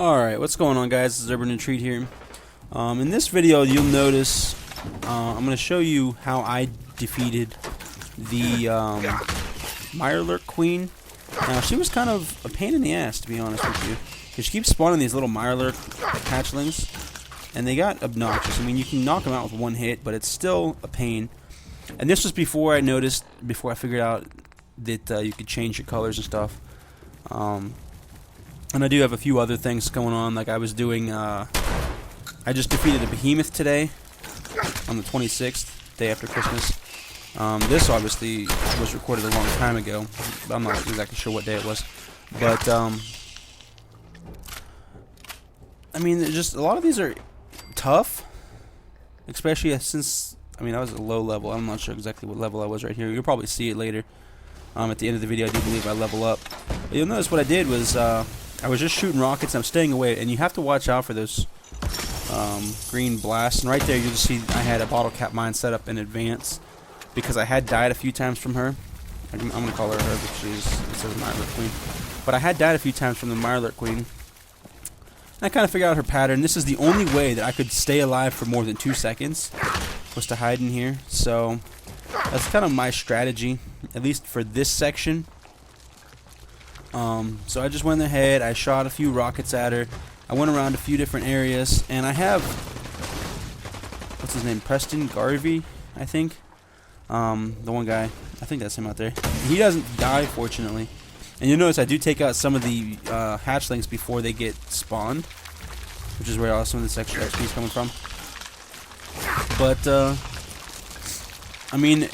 Alright, what's going on, guys? This is UrbanRetreat here. In this video, you'll notice I'm going to show you how I defeated the Mirelurk queen. Now, she was kind of a pain in the ass, to be honest with you, because she keeps spawning these little Mirelurk hatchlings, and they got obnoxious. I mean, you can knock them out with one hit, but it's still a pain. And this was before I figured out that you could change your colors and stuff. And I do have a few other things going on, like I was doing, I just defeated a behemoth today, on the 26th, day after Christmas. This obviously was recorded a long time ago, but I'm not exactly sure what day it was. But, I mean, just a lot of these are tough, especially since, I mean, I was at a low level. I'm not sure exactly what level I was right here. You'll probably see it later. At the end of the video, I do believe I level up. But you'll notice what I did was, I was just shooting rockets, and I'm staying away, and you have to watch out for those green blasts. And right there, you'll just see I had a bottle cap mine set up in advance because I had died a few times from her. I'm going to call her because it says Mirelurk Queen. But I had died a few times from the Mirelurk Queen. And I kind of figured out her pattern. This is the only way that I could stay alive for more than 2 seconds, was to hide in here. So that's kind of my strategy, at least for this section. So I just went ahead, I shot a few rockets at her, I went around a few different areas, and I have, what's his name, Preston Garvey, I think, the one guy, I think that's him out there. He doesn't die, fortunately, and you'll notice I do take out some of the hatchlings before they get spawned, which is where some of this extra XP is coming from. But, I mean,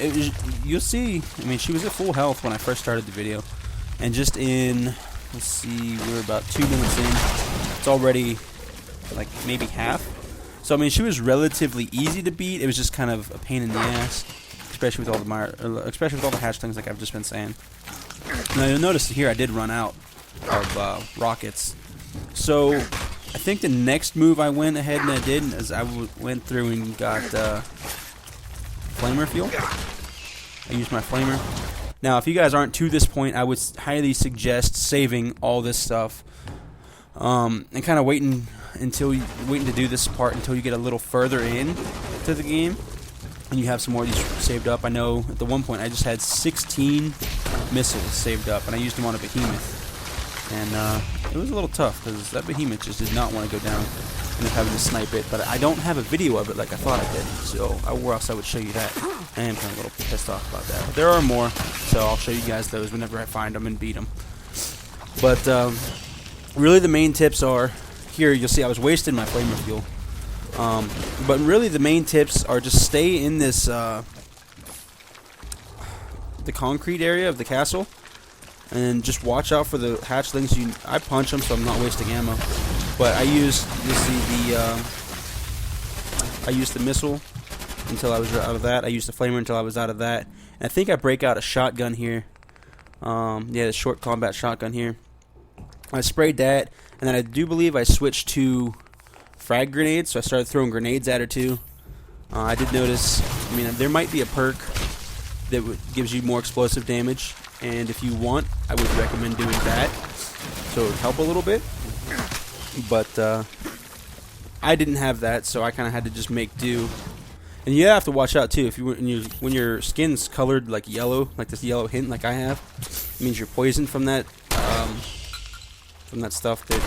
you'll see, I mean, she was at full health when I first started the video. And just in, let's see, we're about 2 minutes in. It's already like maybe half. So I mean, she was relatively easy to beat. It was just kind of a pain in the ass, especially with all the hatchlings, like I've just been saying. Now you'll notice here I did run out of rockets. So I think the next move I went ahead and I did is I went through and got flamer fuel. I used my flamer. Now, if you guys aren't to this point, I would highly suggest saving all this stuff and kind of waiting to do this part until you get a little further in to the game and you have some more of these saved up. I know at the one point I just had 16 missiles saved up, and I used them on a behemoth, and it was a little tough because that behemoth just did not want to go down. I ended up having to snipe it, but I don't have a video of it like I thought I did, so or else I would show you that. I am kind of a little pissed off about that, but there are more, so I'll show you guys those whenever I find them and beat them. But really the main tips are, here you'll see I was wasting my flamer fuel, but really the main tips are just stay in this the concrete area of the castle, and just watch out for the hatchlings. I punch them so I'm not wasting ammo. But I used, you see, I used the missile until I was out of that. I used the flamer until I was out of that. And I think I break out a shotgun here. Yeah, the short combat shotgun here. I sprayed that, and then I do believe I switched to frag grenades, so I started throwing grenades at her too. I did notice, I mean, there might be a perk that gives you more explosive damage, and if you want, I would recommend doing that, so it would help a little bit. But I didn't have that, so I kind of had to just make do. And you have to watch out too. If when your skin's colored like yellow, like this yellow hint, like I have, it means you're poisoned from that stuff that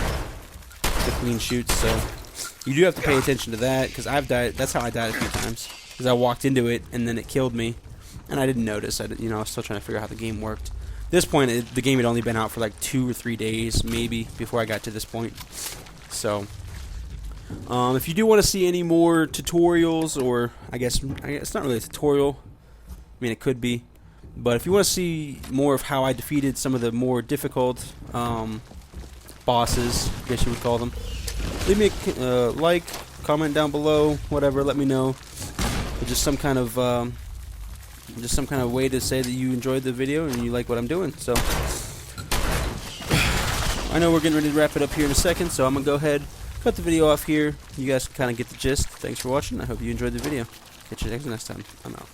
the queen shoots. So you do have to pay attention to that, because I've died. That's how I died a few times, because I walked into it and then it killed me, and I didn't notice. I was still trying to figure out how the game worked. At this point, the game had only been out for like 2 or 3 days, maybe, before I got to this point. So, if you do want to see any more tutorials, or I guess it's not really a tutorial. I mean, it could be, but if you want to see more of how I defeated some of the more difficult bosses, I guess you would call them, leave me a like, comment down below, whatever. Let me know. Just some kind of way to say that you enjoyed the video and you like what I'm doing. So I know we're getting ready to wrap it up here in a second, so I'm gonna go ahead, cut the video off here. You guys can kind of get the gist. Thanks for watching. I hope you enjoyed the video. Catch you next time. I'm out.